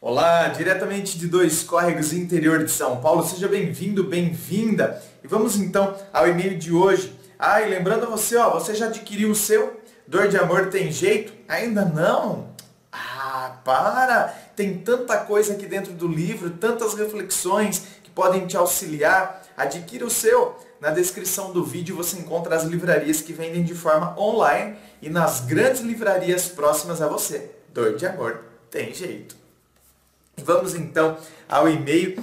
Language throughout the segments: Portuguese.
Olá, diretamente de Dois Córregos, interior de São Paulo, seja bem-vindo, bem-vinda. E vamos então ao e-mail de hoje. E lembrando a você, você já adquiriu o seu? Dor de Amor Tem Jeito? Ainda não? Para! Tem tanta coisa aqui dentro do livro, tantas reflexões que podem te auxiliar. Adquira o seu. Na descrição do vídeo você encontra as livrarias que vendem de forma online e nas grandes livrarias próximas a você. Dor de Amor Tem Jeito. Vamos então ao e-mail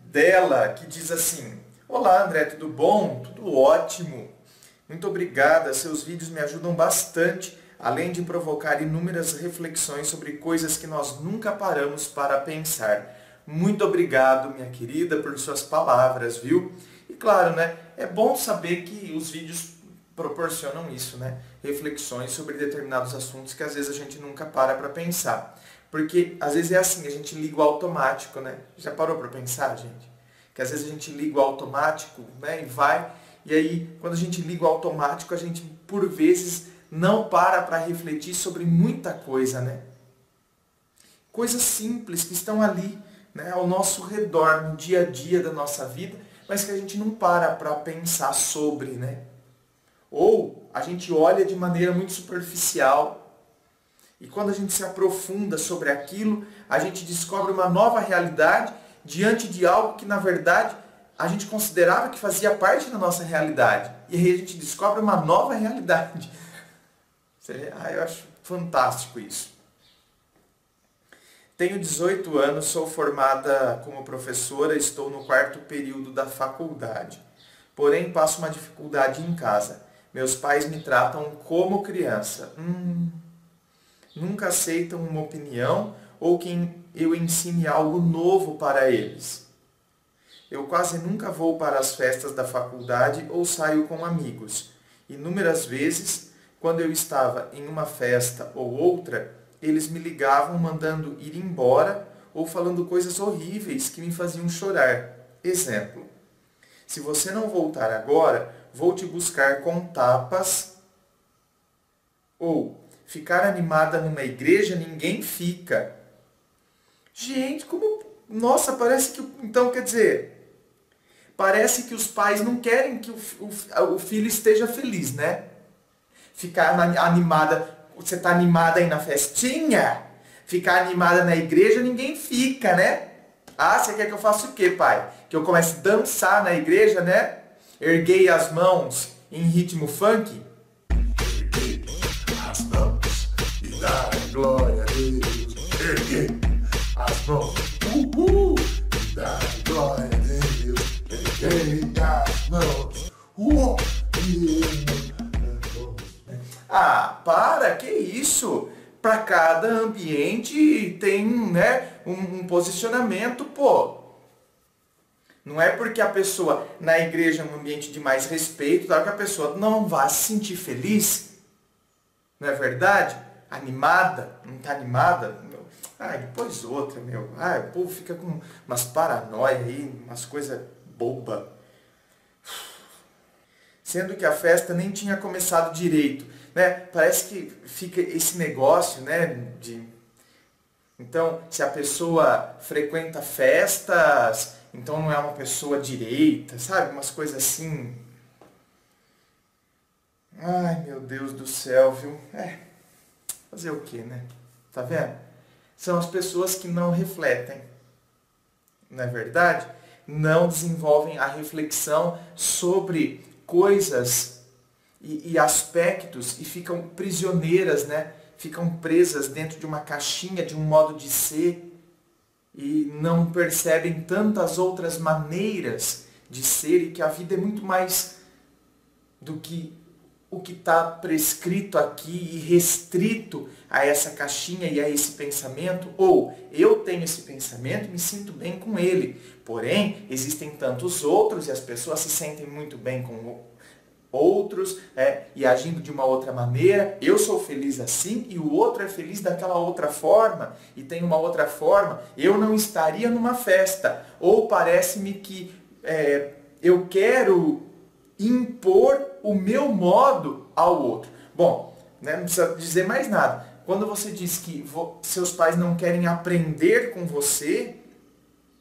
dela, que diz assim: Olá André, tudo bom? Tudo ótimo. Muito obrigada, seus vídeos me ajudam bastante, além de provocar inúmeras reflexões sobre coisas que nós nunca paramos para pensar. Muito obrigado, minha querida, por suas palavras, viu? E claro, né, é bom saber que os vídeos proporcionam isso, né? Reflexões sobre determinados assuntos que às vezes a gente nunca para pensar. Porque às vezes é assim, a gente liga o automático, né? Já parou para pensar, gente? Que às vezes a gente liga o automático, né, e vai, e aí quando a gente liga o automático, a gente por vezes não para refletir sobre muita coisa, né? Coisas simples que estão ali, né, ao nosso redor, no dia a dia da nossa vida, mas que a gente não para pensar sobre, né? Ou a gente olha de maneira muito superficial. E quando a gente se aprofunda sobre aquilo, a gente descobre uma nova realidade diante de algo que, na verdade, a gente considerava que fazia parte da nossa realidade. E aí a gente descobre uma nova realidade. Eu acho fantástico isso. Tenho 18 anos, sou formada como professora, estou no 4º período da faculdade. Porém, passo uma dificuldade em casa. Meus pais me tratam como criança. Nunca aceitam uma opinião ou que eu ensine algo novo para eles. Eu quase nunca vou para as festas da faculdade ou saio com amigos. Inúmeras vezes, quando eu estava em uma festa ou outra, eles me ligavam mandando ir embora ou falando coisas horríveis que me faziam chorar. Exemplo: se você não voltar agora, vou te buscar com tapas. Ou ficar animada numa igreja, ninguém fica. Gente, como... Nossa, parece que... Então, quer dizer... Parece que os pais não querem que o filho esteja feliz, né? Ficar animada... Você está animada aí na festinha? Ficar animada na igreja, ninguém fica, né? Você quer que eu faça o quê, pai? Que eu comece a dançar na igreja, né? Erguei as mãos em ritmo funk? Glória a Deus, erguei as mãos, dá glória a Deus, erguei as mãos, Para, que isso? Para cada ambiente tem, né, um posicionamento, pô. Não é porque a pessoa na igreja é um ambiente de mais respeito, que a pessoa não vai se sentir feliz, não é verdade? Animada, não está animada? Depois outra, o povo fica com umas paranoia aí, umas coisas bobas. Sendo que a festa nem tinha começado direito, né? Parece que fica esse negócio, né, Então, se a pessoa frequenta festas, então não é uma pessoa direita, sabe? Umas coisas assim. Meu Deus do céu, viu? Fazer o quê, né? Tá vendo? São as pessoas que não refletem. Não é verdade? Não desenvolvem a reflexão sobre coisas e aspectos e ficam prisioneiras, né? Ficam presas dentro de uma caixinha, de um modo de ser e não percebem tantas outras maneiras de ser e que a vida é muito mais do que o que está prescrito aqui e restrito a essa caixinha e a esse pensamento, ou eu tenho esse pensamento e me sinto bem com ele. Porém, existem tantos outros e as pessoas se sentem muito bem com outros e agindo de uma outra maneira. Eu sou feliz assim e o outro é feliz daquela outra forma e tem uma outra forma. Eu não estaria numa festa. Ou parece-me que eu quero impor o meu modo ao outro. Bom, né, não precisa dizer mais nada. quando você diz que seus pais não querem aprender com você,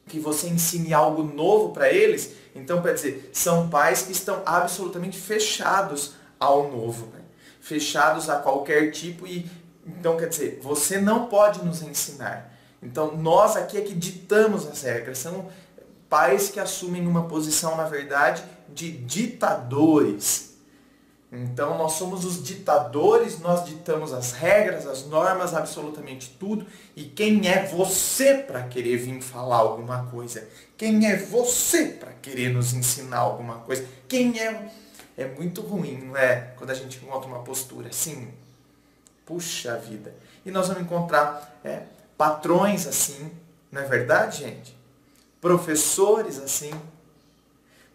que você ensine algo novo para eles, então quer dizer, são pais que estão absolutamente fechados ao novo, né? Fechados a qualquer tipo e então quer dizer, você não pode nos ensinar. Então nós aqui é que ditamos as regras, são pais que assumem uma posição, na verdade, de ditadores. Então nós somos os ditadores, nós ditamos as regras, as normas, absolutamente tudo. E quem é você para querer vir falar alguma coisa? Quem é você para querer nos ensinar alguma coisa? Quem é... É muito ruim, não é? Quando a gente encontra uma postura assim. Puxa vida. E nós vamos encontrar patrões assim, não é verdade, gente? Professores assim.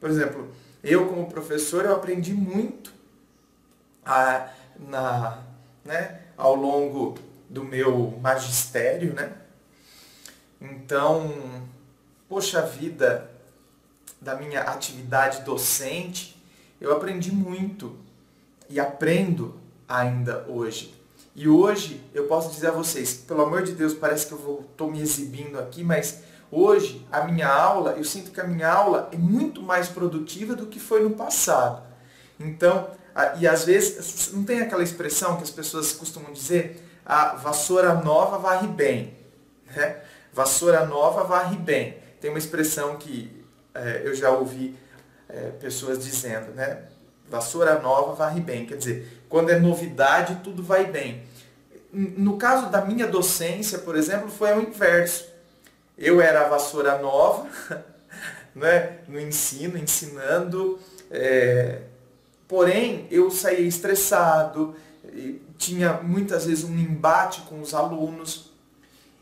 Por exemplo, eu como professor, eu aprendi muito ao longo do meu magistério, né? Então, poxa vida, da minha atividade docente, eu aprendi muito e aprendo ainda hoje. E hoje eu posso dizer a vocês, pelo amor de Deus, parece que eu estou me exibindo aqui, mas hoje a minha aula, eu sinto que a minha aula é muito mais produtiva do que foi no passado. Então, e às vezes, não tem aquela expressão que as pessoas costumam dizer, a vassoura nova varre bem. Né? Vassoura nova varre bem. Tem uma expressão que eu já ouvi pessoas dizendo, né? Vassoura nova varre bem. Quer dizer, quando é novidade, tudo vai bem. No caso da minha docência, por exemplo, foi o inverso. Eu era a vassoura nova, né? No ensino, ensinando... Porém, eu saía estressado, tinha muitas vezes um embate com os alunos.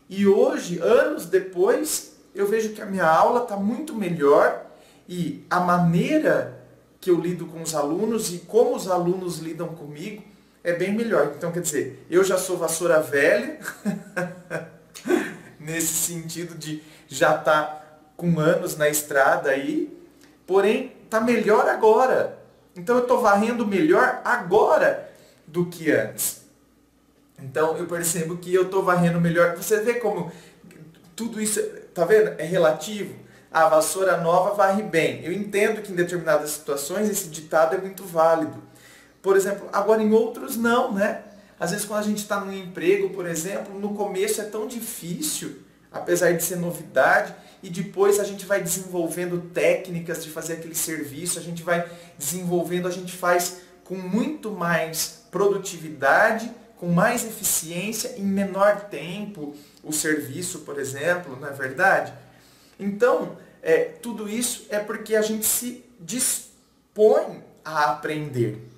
E hoje, anos depois, eu vejo que a minha aula está muito melhor e a maneira que eu lido com os alunos e como os alunos lidam comigo é bem melhor. Então, quer dizer, eu já sou vassoura velha, nesse sentido de já estar com anos na estrada aí, porém, está melhor agora. Então eu estou varrendo melhor agora do que antes. Então eu percebo que eu estou varrendo melhor. Você vê como tudo isso, tá vendo? É relativo. A vassoura nova varre bem. Eu entendo que em determinadas situações esse ditado é muito válido. Por exemplo, agora em outros não, né? Às vezes quando a gente está num emprego, por exemplo, no começo é tão difícil, apesar de ser novidade, e depois a gente vai desenvolvendo técnicas de fazer aquele serviço, a gente vai desenvolvendo, a gente faz com muito mais produtividade, com mais eficiência, em menor tempo, o serviço, por exemplo, não é verdade? Então, tudo isso é porque a gente se dispõe a aprender.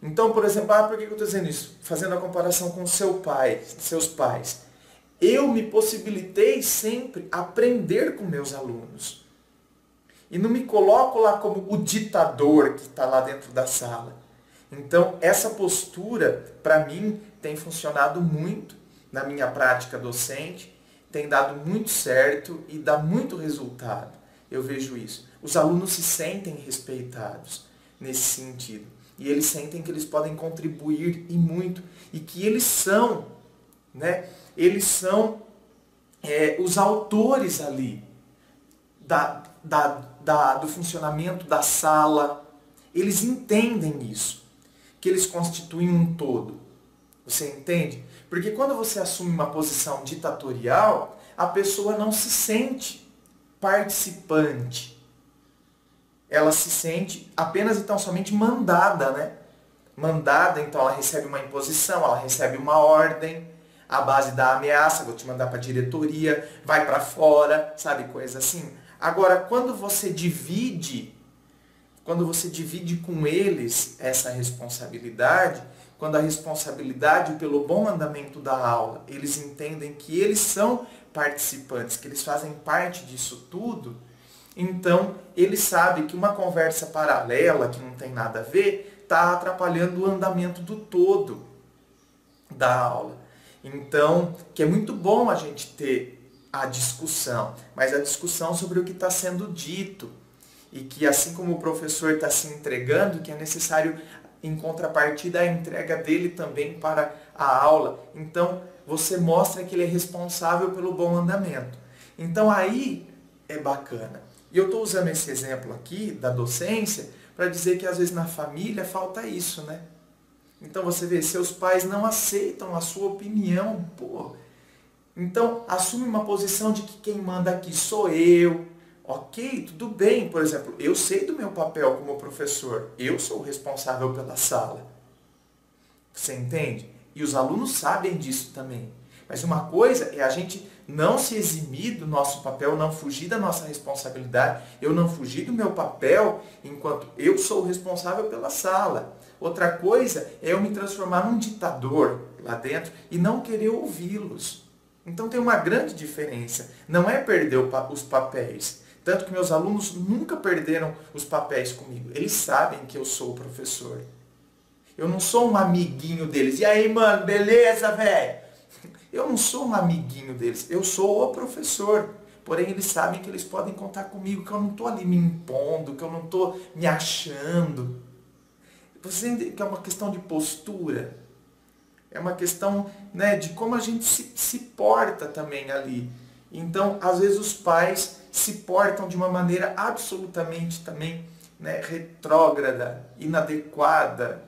Então, por exemplo, por que eu estou dizendo isso? Fazendo a comparação com seus pais. Eu me possibilitei sempre aprender com meus alunos. E não me coloco lá como o ditador que está lá dentro da sala. Então, essa postura, para mim, tem funcionado muito na minha prática docente, tem dado muito certo e dá muito resultado. Eu vejo isso. Os alunos se sentem respeitados nesse sentido. E eles sentem que eles podem contribuir e muito. E que eles são, né? Eles são os autores ali do funcionamento da sala. Eles entendem isso, que eles constituem um todo. Você entende? Porque quando você assume uma posição ditatorial, a pessoa não se sente participante. Ela se sente apenas e tão somente mandada, né? Mandada, então ela recebe uma imposição, ela recebe uma ordem, à base da ameaça, vou te mandar para a diretoria, vai para fora, sabe, coisa assim. Agora, quando você divide com eles essa responsabilidade, quando a responsabilidade pelo bom andamento da aula, eles entendem que eles são participantes, que eles fazem parte disso tudo, então eles sabem que uma conversa paralela, que não tem nada a ver, está atrapalhando o andamento do todo da aula. Então, que é muito bom a gente ter a discussão, mas a discussão sobre o que está sendo dito. E que assim como o professor está se entregando, que é necessário, em contrapartida, a entrega dele também para a aula, então você mostra que ele é responsável pelo bom andamento. Então aí é bacana. E eu estou usando esse exemplo aqui da docência para dizer que às vezes na família falta isso, né? Então você vê, seus pais não aceitam a sua opinião, pô. Então assume uma posição de que quem manda aqui sou eu. Ok, tudo bem. Por exemplo, eu sei do meu papel como professor. Eu sou o responsável pela sala. Você entende? E os alunos sabem disso também. Mas uma coisa é a gente não se eximir do nosso papel, não fugir da nossa responsabilidade, eu não fugir do meu papel enquanto eu sou o responsável pela sala. Outra coisa é eu me transformar num ditador lá dentro e não querer ouvi-los. Então tem uma grande diferença. Não é perder os papéis. Tanto que meus alunos nunca perderam os papéis comigo. Eles sabem que eu sou o professor. Eu não sou um amiguinho deles. E aí, mano, beleza, velho? Eu não sou um amiguinho deles. Eu sou o professor. Porém, eles sabem que eles podem contar comigo, que eu não estou ali me impondo, que eu não estou me achando. Você entende que é uma questão de postura? É uma questão, né, de como a gente se porta também ali. Então, às vezes os pais se portam de uma maneira absolutamente também, né, retrógrada, inadequada.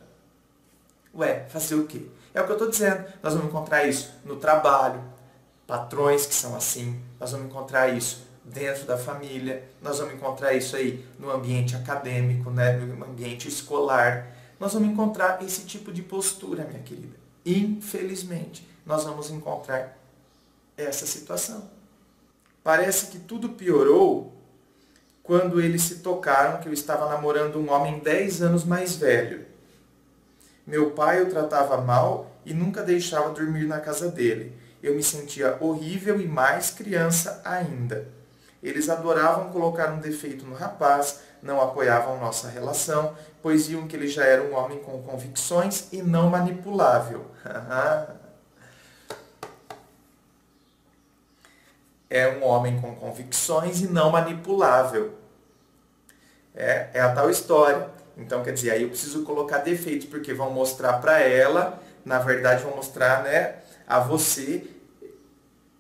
Ué, fazer o quê? É o que eu estou dizendo. Nós vamos encontrar isso no trabalho, patrões que são assim. Nós vamos encontrar isso dentro da família. Nós vamos encontrar isso aí no ambiente acadêmico, né, no ambiente escolar. Nós vamos encontrar esse tipo de postura, minha querida. Infelizmente, nós vamos encontrar essa situação. Parece que tudo piorou quando eles se tocaram que eu estava namorando um homem 10 anos mais velho. Meu pai o tratava mal e nunca deixava dormir na casa dele. Eu me sentia horrível e mais criança ainda. Eles adoravam colocar um defeito no rapaz, não apoiavam nossa relação, pois viam que ele já era um homem com convicções e não manipulável. É um homem com convicções e não manipulável. É a tal história. Então, quer dizer, aí eu preciso colocar defeitos, porque vão mostrar para ela, na verdade vão mostrar, né, a você,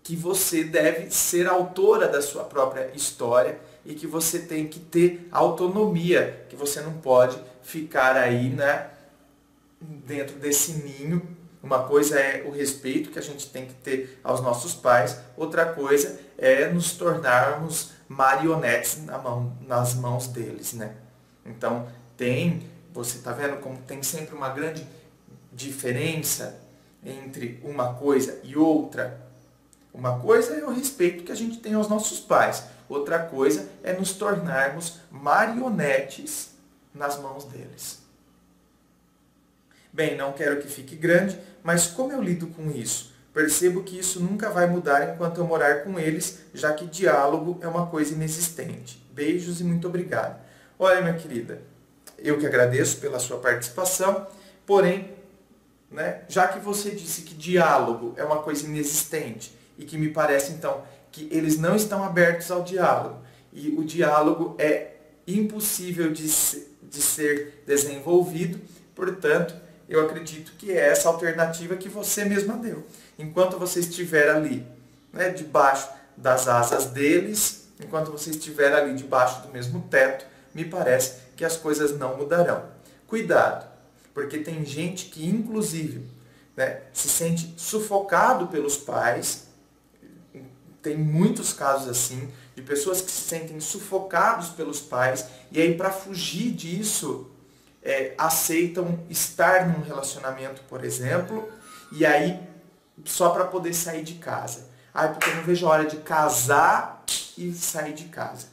que você deve ser autora da sua própria história e que você tem que ter autonomia, que você não pode ficar aí, né, dentro desse ninho. Uma coisa é o respeito que a gente tem que ter aos nossos pais, outra coisa é nos tornarmos marionetes nas mãos deles, né? Então, você está vendo como tem sempre uma grande diferença entre uma coisa e outra? Uma coisa é o respeito que a gente tem aos nossos pais, outra coisa é nos tornarmos marionetes nas mãos deles. Bem, não quero que fique grande, mas como eu lido com isso? Percebo que isso nunca vai mudar enquanto eu morar com eles, já que diálogo é uma coisa inexistente. Beijos e muito obrigado. Olha, minha querida, eu que agradeço pela sua participação, porém, né, já que você disse que diálogo é uma coisa inexistente e que me parece, então, que eles não estão abertos ao diálogo e o diálogo é impossível de ser desenvolvido, portanto, eu acredito que é essa alternativa que você mesma deu. Enquanto você estiver ali, né, debaixo das asas deles, enquanto você estiver ali debaixo do mesmo teto, me parece que as coisas não mudarão. Cuidado, porque tem gente que, inclusive, né, se sente sufocado pelos pais. Tem muitos casos assim, de pessoas que se sentem sufocados pelos pais, e aí para fugir disso, aceitam estar num relacionamento, por exemplo, e aí só para poder sair de casa. Porque eu não vejo a hora de casar e sair de casa.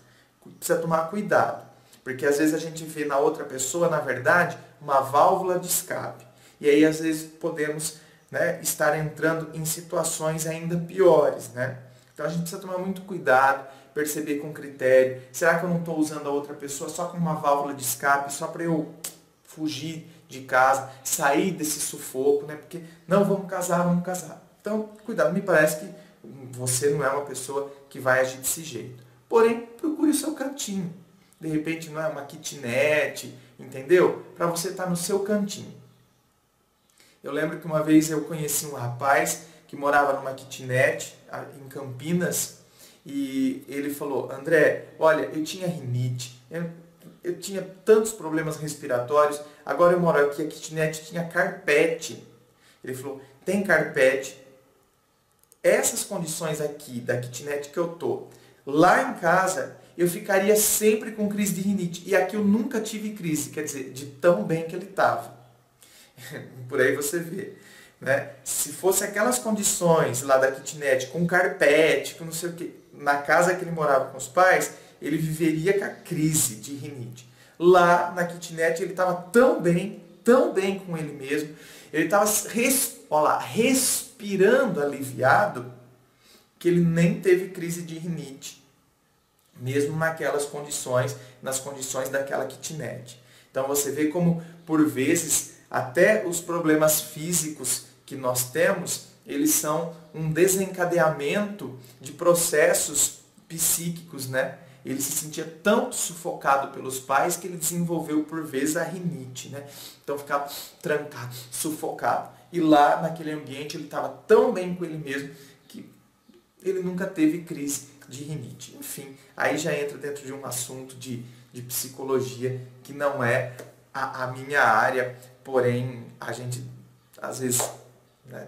Precisa tomar cuidado, porque às vezes a gente vê na outra pessoa, na verdade, uma válvula de escape. E aí às vezes podemos, né, estar entrando em situações ainda piores, né? Então a gente precisa tomar muito cuidado, perceber com critério. Será que eu não estou usando a outra pessoa só como uma válvula de escape, só para eu fugir de casa, sair desse sufoco, né? Porque não, vamos casar. Então, cuidado, me parece que você não é uma pessoa que vai agir desse jeito. Porém, procure o seu cantinho. De repente não é uma kitnet, entendeu? Para você estar no seu cantinho. Eu lembro que uma vez eu conheci um rapaz que morava numa kitnet em Campinas e ele falou: André, olha, eu tinha rinite, eu tinha tantos problemas respiratórios, agora eu moro aqui, a kitnet tinha carpete. Ele falou: tem carpete, essas condições aqui da kitnet que eu tô, lá em casa eu ficaria sempre com crise de rinite. E aqui eu nunca tive crise, quer dizer, de tão bem que ele estava. Por aí você vê. Né? Se fosse aquelas condições lá da kitnet, com carpete, com não sei o que, na casa que ele morava com os pais, ele viveria com a crise de rinite. Lá na kitnet ele estava tão bem com ele mesmo, ele estava respirando aliviado, que ele nem teve crise de rinite, mesmo naquelas condições, nas condições daquela kitnet. Então você vê como, por vezes, até os problemas físicos que nós temos, eles são um desencadeamento de processos psíquicos, né? Ele se sentia tão sufocado pelos pais que ele desenvolveu, por vezes, a rinite, né? Então ficava trancado, sufocado. E lá, naquele ambiente, ele estava tão bem com ele mesmo que ele nunca teve crise de rinite. Enfim, aí já entra dentro de um assunto de psicologia que não é a minha área, porém a gente às vezes, né,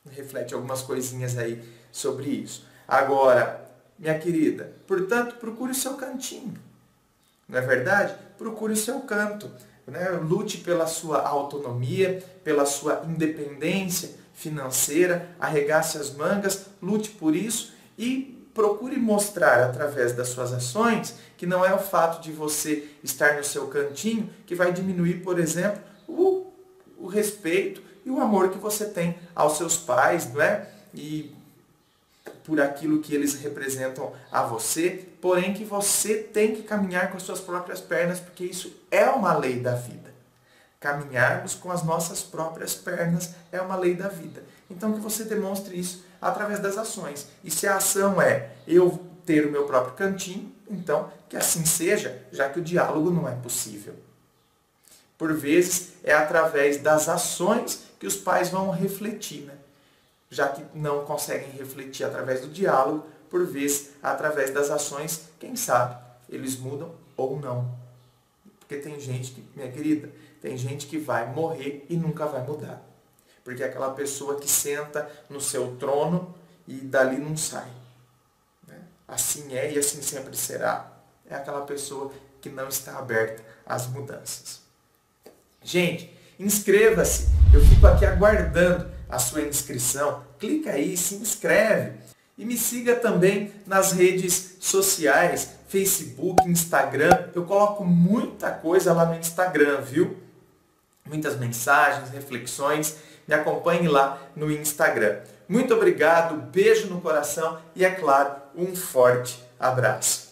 reflete algumas coisinhas aí sobre isso. Agora, minha querida, portanto, procure o seu cantinho. Não é verdade? Procure o seu canto. Né? Lute pela sua autonomia, pela sua independência financeira, arregace as mangas, lute por isso e procure mostrar através das suas ações que não é o fato de você estar no seu cantinho que vai diminuir, por exemplo, o respeito e o amor que você tem aos seus pais, não é? E por aquilo que eles representam a você, porém que você tem que caminhar com as suas próprias pernas, porque isso é uma lei da vida. Caminharmos com as nossas próprias pernas é uma lei da vida. Então que você demonstre isso através das ações. E se a ação é eu ter o meu próprio cantinho, então que assim seja, já que o diálogo não é possível. Por vezes é através das ações que os pais vão refletir, né? Já que não conseguem refletir através do diálogo, por vezes, através das ações, quem sabe, eles mudam ou não. Porque tem gente que, minha querida, tem gente que vai morrer e nunca vai mudar. Porque é aquela pessoa que senta no seu trono e dali não sai. Né? Assim é e assim sempre será. É aquela pessoa que não está aberta às mudanças. Gente, inscreva-se. Eu fico aqui aguardando a sua inscrição. Clica aí, se inscreve. E me siga também nas redes sociais, Facebook, Instagram. Eu coloco muita coisa lá no Instagram, viu? Muitas mensagens, reflexões. Me acompanhe lá no Instagram. Muito obrigado, beijo no coração e, é claro, um forte abraço.